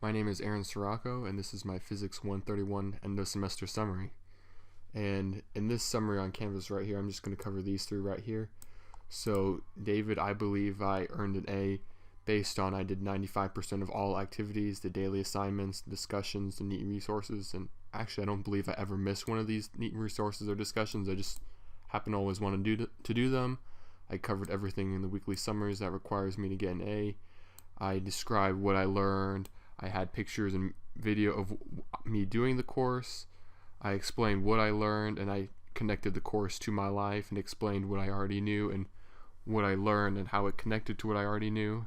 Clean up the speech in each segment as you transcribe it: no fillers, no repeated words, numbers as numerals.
My name is Aaron Sirocco, and this is my Physics 131 End O semester summary. And in this summary on Canvas right here, I'm just going to cover these three right here. So, David, I believe I earned an A based on I did 95% of all activities, the daily assignments, discussions, the neat resources, and actually I don't believe I ever missed one of these neat resources or discussions. I just happen to always want to do them. I covered everything in the weekly summaries that requires me to get an A. I described what I learned. I had pictures and video of me doing the course. I explained what I learned, and I connected the course to my life and explained what I already knew and what I learned and how it connected to what I already knew.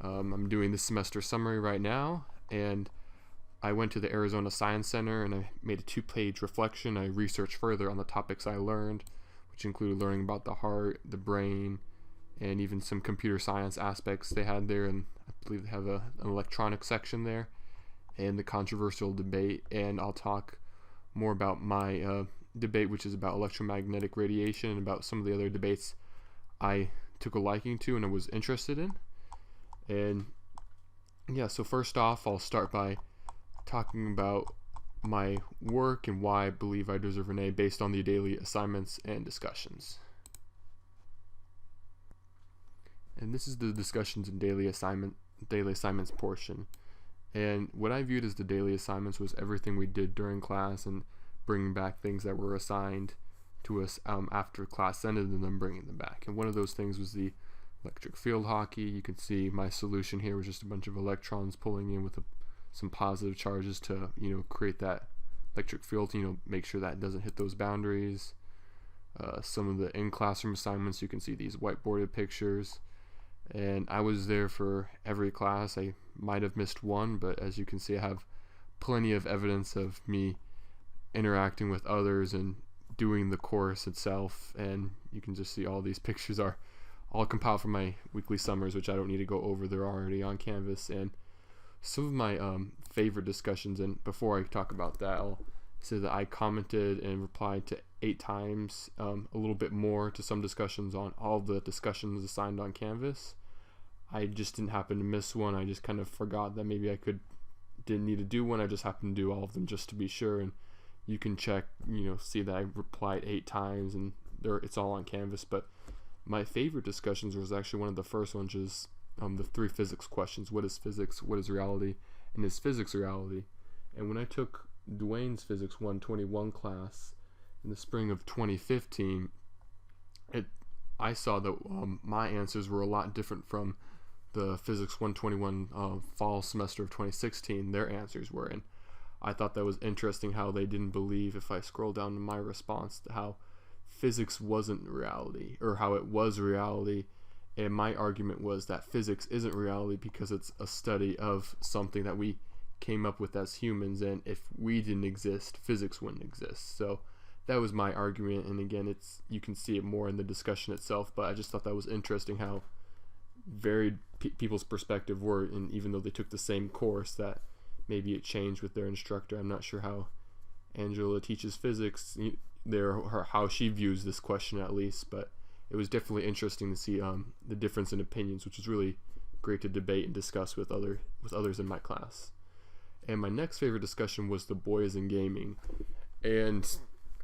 I'm doing the semester summary right now, and I went to the Arizona Science Center and I made a 2-page reflection. I researched further on the topics I learned, which included learning about the heart, the brain, and even some computer science aspects they had there, and I believe they have an electronics section there, and the controversial debate. And I'll talk more about my debate, which is about electromagnetic radiation, and about some of the other debates I took a liking to and I was interested in. And yeah, so first off, I'll start by talking about my work and why I believe I deserve an A based on the daily assignments and discussions. And this is the discussions and daily assignments portion. And what I viewed as the daily assignments was everything we did during class and bringing back things that were assigned to us after class ended, and then bringing them back. And one of those things was the electric field hockey. You can see my solution here was just a bunch of electrons pulling in with some positive charges to create that electric field, make sure that doesn't hit those boundaries. Some of the in-classroom assignments, you can see these whiteboarded pictures. And I was there for every class. I might have missed one, but as you can see, I have plenty of evidence of me interacting with others and doing the course itself. And you can just see all these pictures are all compiled from my weekly summers, which I don't need to go over. They're already on Canvas. And some of my favorite discussions, and before I talk about that, I'll say that I commented and replied to 8 times, a little bit more to some discussions on all the discussions assigned on Canvas. I just didn't happen to miss one. I just kind of forgot that maybe didn't need to do one. I just happened to do all of them just to be sure. And you can check, see that I replied 8 times, and it's all on Canvas. But my favorite discussions was actually one of the first ones, which is the 3 physics questions. What is physics? What is reality? And is physics reality? And when I took Dwayne's Physics 121 class in the spring of 2015, I saw that my answers were a lot different from the Physics 121 fall semester of 2016. Their answers were, and I thought that was interesting how they didn't believe, if I scroll down to my response, how physics wasn't reality, or how it was reality. And my argument was that physics isn't reality because it's a study of something that we came up with as humans, and if we didn't exist, physics wouldn't exist. So that was my argument, and again, you can see it more in the discussion itself, but I just thought that was interesting how varied people's perspective were, and even though they took the same course, that maybe it changed with their instructor. I'm not sure how Angela teaches physics, how she views this question at least, but it was definitely interesting to see the difference in opinions, which was really great to debate and discuss with others in my class. And my next favorite discussion was the boys in gaming. And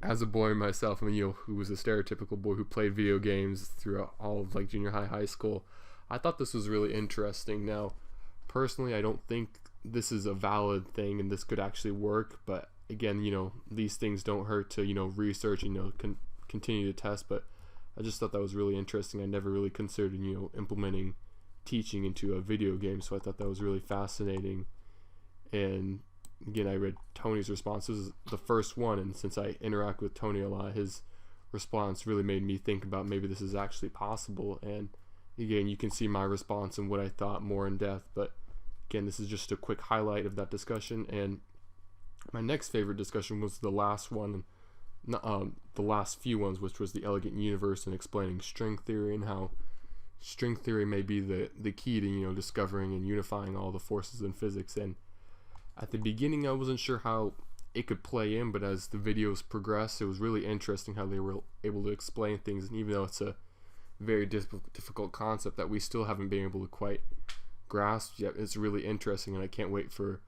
as a boy myself, who was a stereotypical boy who played video games throughout all of junior high school, I thought this was really interesting. Now, personally, I don't think this is a valid thing and this could actually work, but again, these things don't hurt to, research and, continue to test, but I just thought that was really interesting. I never really considered, implementing teaching into a video game, so I thought that was really fascinating. And again, I read Tony's response. This is the first one, and since I interact with Tony a lot, his response really made me think about maybe this is actually possible. And again, you can see my response and what I thought more in depth, but again, this is just a quick highlight of that discussion. And my next favorite discussion was the last one, the last few ones, which was the elegant universe and explaining string theory and how string theory may be the key to discovering and unifying all the forces in physics. And at the beginning, I wasn't sure how it could play in, but as the videos progressed, it was really interesting how they were able to explain things. And even though it's a very difficult concept that we still haven't been able to quite grasped yet. It's really interesting, and I can't wait for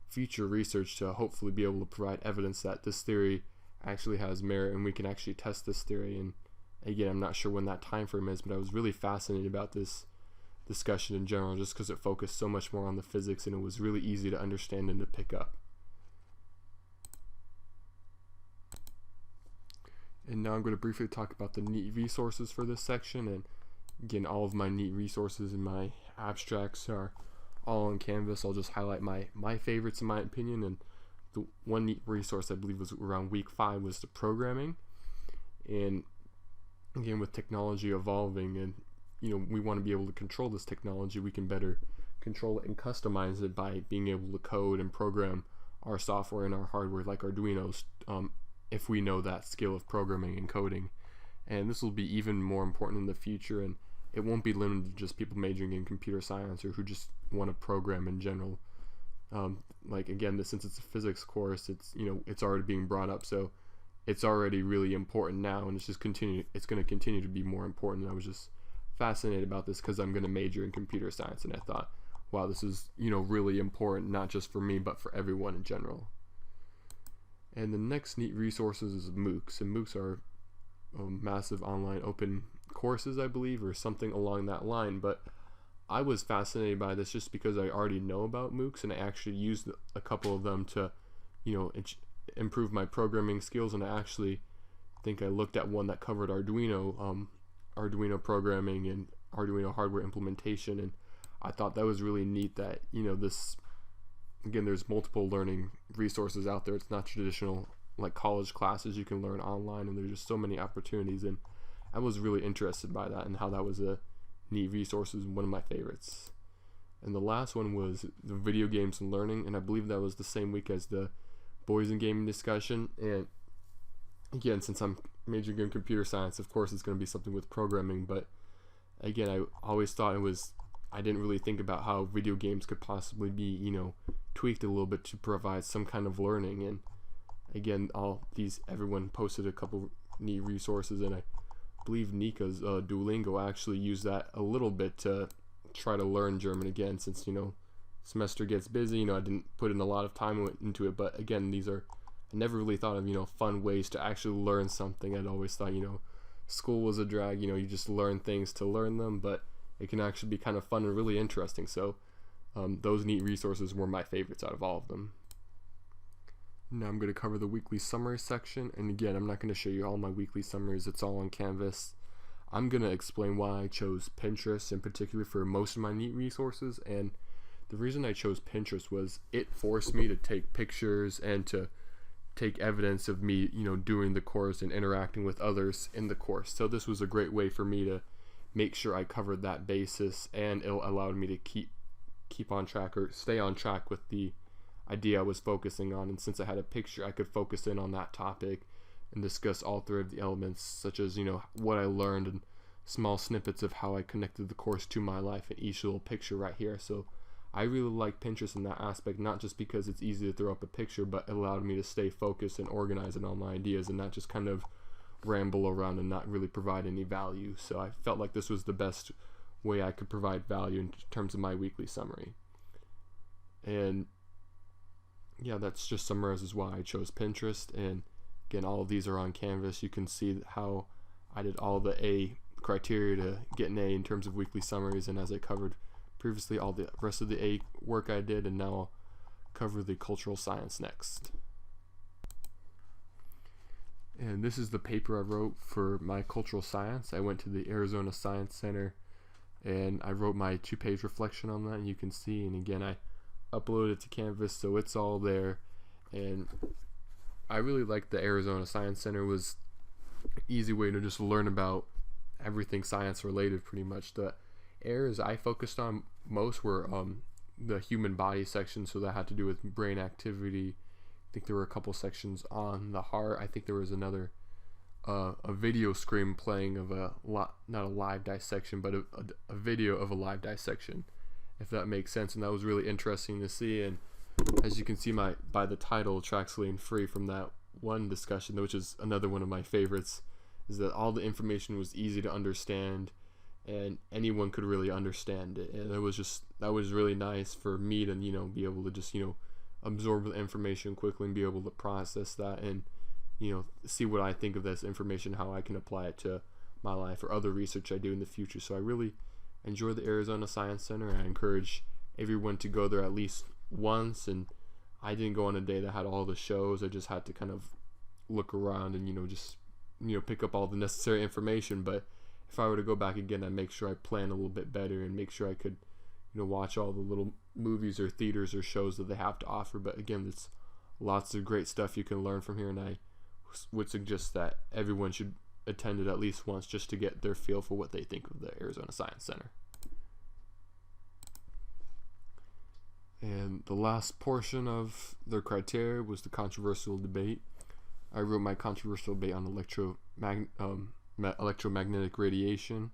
future research to hopefully be able to provide evidence that this theory actually has merit and we can actually test this theory. And again, I'm not sure when that time frame is, but I was really fascinated about this discussion in general just because it focused so much more on the physics and it was really easy to understand and to pick up. And now I'm going to briefly talk about the neat resources for this section. And again, all of my neat resources and my abstracts are all on Canvas. I'll just highlight my favorites in my opinion. And the one neat resource I believe was around week 5 was the programming. And again, with technology evolving and we want to be able to control this technology, we can better control it and customize it by being able to code and program our software and our hardware like Arduino's, if we know that skill of programming and coding. And this will be even more important in the future, and it won't be limited to just people majoring in computer science or who just want to program in general. Like again, since it's a physics course, it's it's already being brought up, so it's already really important now, and it's going to continue to be more important. And I was just fascinated about this because I'm going to major in computer science, and I thought, wow, this is really important, not just for me but for everyone in general. And the next neat resources is MOOCs, and MOOCs are massive online open courses, I believe, or something along that line. But I was fascinated by this just because I already know about MOOCs, and I actually used a couple of them to improve my programming skills. And I actually think I looked at one that covered Arduino programming and Arduino hardware implementation, and I thought that was really neat that this, again, there's multiple learning resources out there. It's not traditional like college classes you can learn online, and there's just so many opportunities, and I was really interested by that and how that was a neat resource, and one of my favorites. And the last one was the video games and learning, and I believe that was the same week as the boys and gaming discussion. And again, since I'm majoring in computer science, of course it's going to be something with programming, but again, I always thought I didn't really think about how video games could possibly be tweaked a little bit to provide some kind of learning. And again, everyone posted a couple neat resources, and I believe Nika's Duolingo actually used that a little bit to try to learn German again, since semester gets busy. I didn't put in a lot of time into it, but again, I never really thought of fun ways to actually learn something. I'd always thought school was a drag, you just learn things to learn them, but it can actually be kind of fun and really interesting. So those neat resources were my favorites out of all of them. Now I'm going to cover the weekly summary section, and again, I'm not going to show you all my weekly summaries. It's all on Canvas. I'm going to explain why I chose Pinterest in particular for most of my neat resources. And the reason I chose Pinterest was it forced me to take pictures and to take evidence of me doing the course and interacting with others in the course. So this was a great way for me to make sure I covered that basis, and it allowed me to keep on track or stay on track with the idea I was focusing on. And since I had a picture, I could focus in on that topic and discuss all 3 of the elements, such as what I learned and small snippets of how I connected the course to my life in each little picture right here. So I really like Pinterest in that aspect, not just because it's easy to throw up a picture, but it allowed me to stay focused and organized in all my ideas and not just kind of ramble around and not really provide any value. So I felt like this was the best way I could provide value in terms of my weekly summary. And yeah, that's just summarizes why I chose Pinterest. And again, all of these are on Canvas. You can see how I did all the A criteria to get an A in terms of weekly summaries, and as I covered previously, all the rest of the A work I did, and now I'll cover the cultural science next. And this is the paper I wrote for my cultural science. I went to the Arizona Science Center and I wrote my 2-page reflection on that, and you can see, and again, I uploaded it to Canvas, so it's all there. And I really liked the Arizona Science Center. It was an easy way to just learn about everything science related pretty much. The areas I focused on most were the human body section, so that had to do with brain activity. I think there were a couple sections on the heart. I think there was another a video screen playing of not a live dissection, but a video of a live dissection, if that makes sense. And that was really interesting to see. And as you can see by the title, Tracks Lane Free, from that one discussion, which is another one of my favorites, is that all the information was easy to understand, and anyone could really understand it. And that was really nice for me to, be able to just, absorb the information quickly and be able to process that and, see what I think of this information, how I can apply it to my life or other research I do in the future. So I really enjoy the Arizona Science Center, and I encourage everyone to go there at least once. And I didn't go on a day that had all the shows. I just had to kind of look around and, just, pick up all the necessary information. But if I were to go back again, I'd make sure I plan a little bit better and make sure I could, watch all the little movies or theaters or shows that they have to offer. But again, there's lots of great stuff you can learn from here, and I would suggest that everyone should attend it at least once just to get their feel for what they think of the Arizona Science Center. And the last portion of their criteria was the controversial debate. I wrote my controversial debate on electromagnetic radiation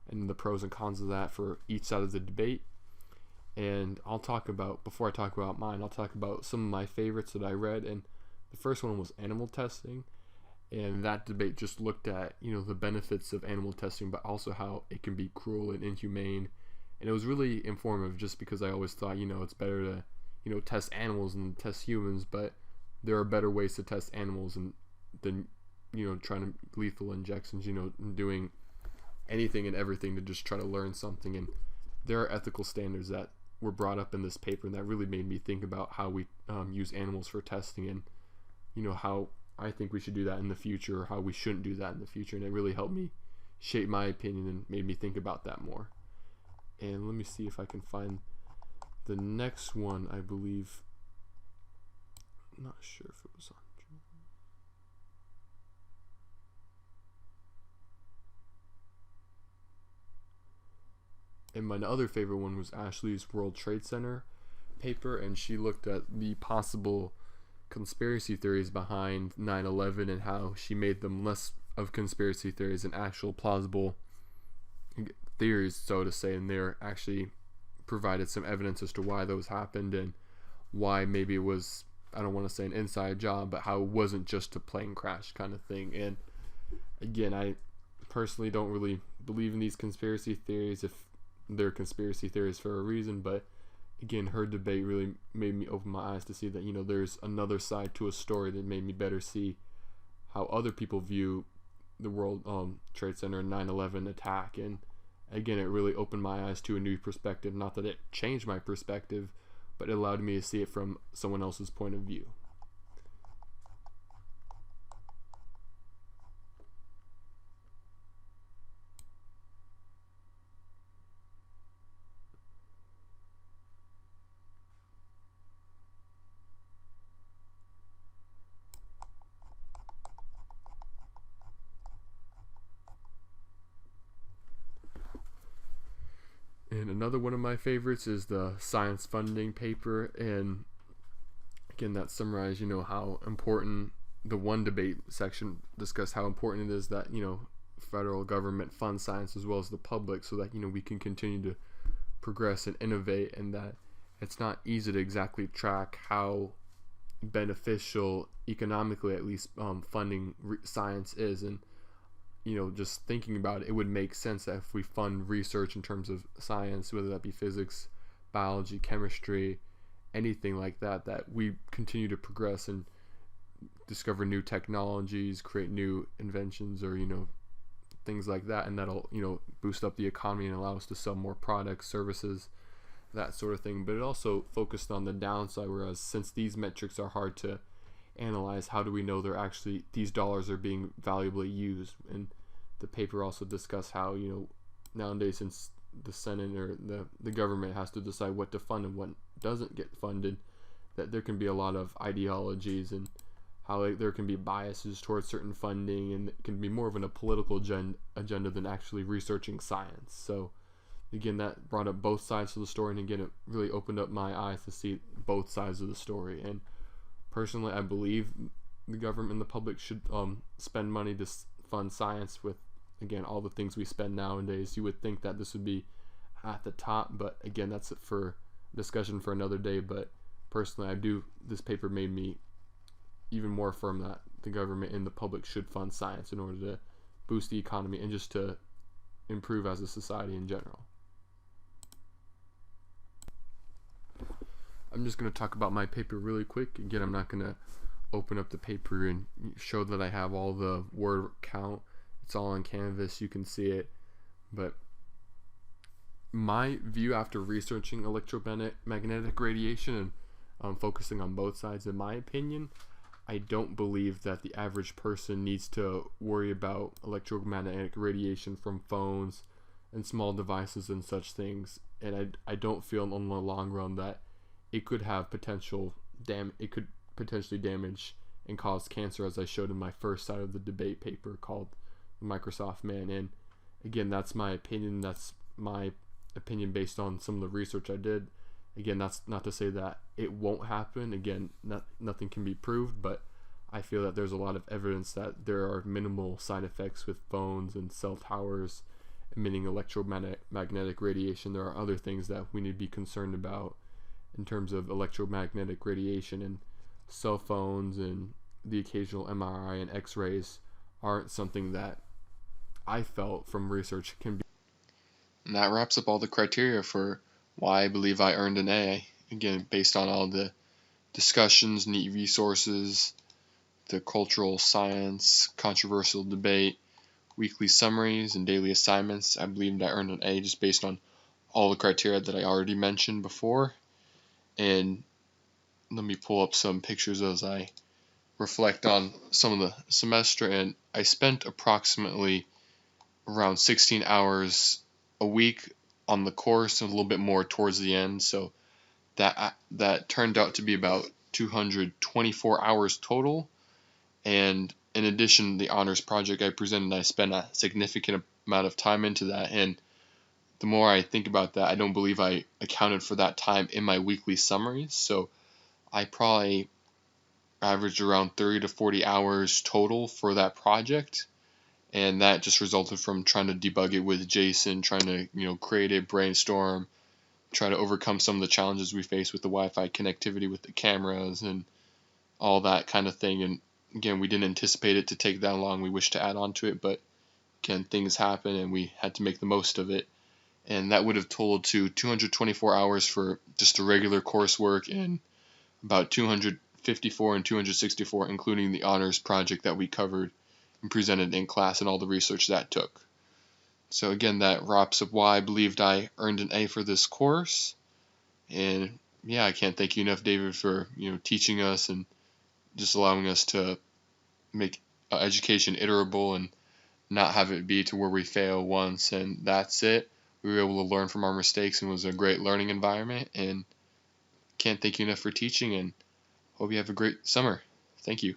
and the pros and cons of that for each side of the debate. And before I talk about mine, I'll talk about some of my favorites that I read. And the first one was animal testing. And that debate just looked at, the benefits of animal testing, but also how it can be cruel and inhumane. And it was really informative just because I always thought, it's better to, test animals than test humans. But there are better ways to test animals than trying to lethal injections, doing anything and everything to just try to learn something. And there are ethical standards that were brought up in this paper, and that really made me think about how we use animals for testing, and how I think we should do that in the future, or how we shouldn't do that in the future. And it really helped me shape my opinion and made me think about that more. And let me see if I can find the next one. I believe, I'm not sure if it was on. And my other favorite one was Ashley's World Trade Center paper, and she looked at the possible conspiracy theories behind 9/11 and how she made them less of conspiracy theories and actual plausible theories, so to say, and they're actually provided some evidence as to why those happened and why maybe it was, I don't want to say an inside job, but how it wasn't just a plane crash kind of thing. And again, I personally don't really believe in these conspiracy theories if they're conspiracy theories for a reason, but again, her debate really made me open my eyes to see that, there's another side to a story that made me better see how other people view the World Trade Center and 9/11 attack. And again, it really opened my eyes to a new perspective. Not that it changed my perspective, but it allowed me to see it from someone else's point of view. And another one of my favorites is the science funding paper. And again, that summarized, how important the one debate section discussed how important it is that, federal government funds science as well as the public so that, we can continue to progress and innovate, and that it's not easy to exactly track how beneficial economically, at least, funding science is. And just thinking about it, it would make sense that if we fund research in terms of science, whether that be physics, biology, chemistry, anything like that, that we continue to progress and discover new technologies, create new inventions, or things like that, and that'll boost up the economy and allow us to sell more products, services, that sort of thing. But it also focused on the downside, whereas since these metrics are hard to analyze, how do we know these dollars are being valuably used? And the paper also discussed how nowadays, since the Senate or the government has to decide what to fund and what doesn't get funded, that there can be a lot of ideologies and how there can be biases towards certain funding, and it can be more of a political agenda than actually researching science. So again, that brought up both sides of the story, and again, it really opened up my eyes to see both sides of the story. And personally, I believe the government and the public should spend money to fund science. With, again, all the things we spend nowadays, you would think that this would be at the top, but again, that's it for discussion for another day. But personally, this paper made me even more firm that the government and the public should fund science in order to boost the economy and just to improve as a society in general. I'm just going to talk about my paper really quick. Again, I'm not going to open up the paper and show that I have all the word count. It's all on Canvas, you can see it. But my view after researching electromagnetic radiation and focusing on both sides, in my opinion, I don't believe that the average person needs to worry about electromagnetic radiation from phones and small devices and such things. And I don't feel in the long run that it could have it could potentially damage and cause cancer, as I showed in my first side of the debate paper called Microsoft Man. And again, that's my opinion. That's my opinion based on some of the research I did. Again, that's not to say that it won't happen. Again, nothing can be proved, but I feel that there's a lot of evidence that there are minimal side effects with phones and cell towers emitting electromagnetic radiation. There are other things that we need to be concerned about in terms of electromagnetic radiation, and cell phones and the occasional MRI and X-rays aren't something that I felt from research can be. And that wraps up all the criteria for why I believe I earned an A. Again, based on all the discussions, neat resources, the cultural science, controversial debate, weekly summaries, and daily assignments, I believed I earned an A just based on all the criteria that I already mentioned before. And let me pull up some pictures as I reflect on some of the semester. And I spent approximately around 16 hours a week on the course, and a little bit more towards the end. So that turned out to be about 224 hours total. And in addition, the honors project I presented, I spent a significant amount of time into that. And the more I think about that, I don't believe I accounted for that time in my weekly summaries. So I probably averaged around 30 to 40 hours total for that project. And that just resulted from trying to debug it with Jason, trying to, create a brainstorm, try to overcome some of the challenges we face with the Wi-Fi connectivity with the cameras and all that kind of thing. And again, we didn't anticipate it to take that long. We wished to add on to it, but again, things happen and we had to make the most of it. And that would have totaled to 224 hours for just the regular coursework, and about 254 and 264 including the honors project that we covered and presented in class and all the research that took. So again, that wraps up why I believed I earned an A for this course. And yeah, I can't thank you enough, David, for teaching us and just allowing us to make education iterable and not have it be to where we fail once and that's it. We were able to learn from our mistakes, and it was a great learning environment. And can't thank you enough for teaching, and hope you have a great summer. Thank you.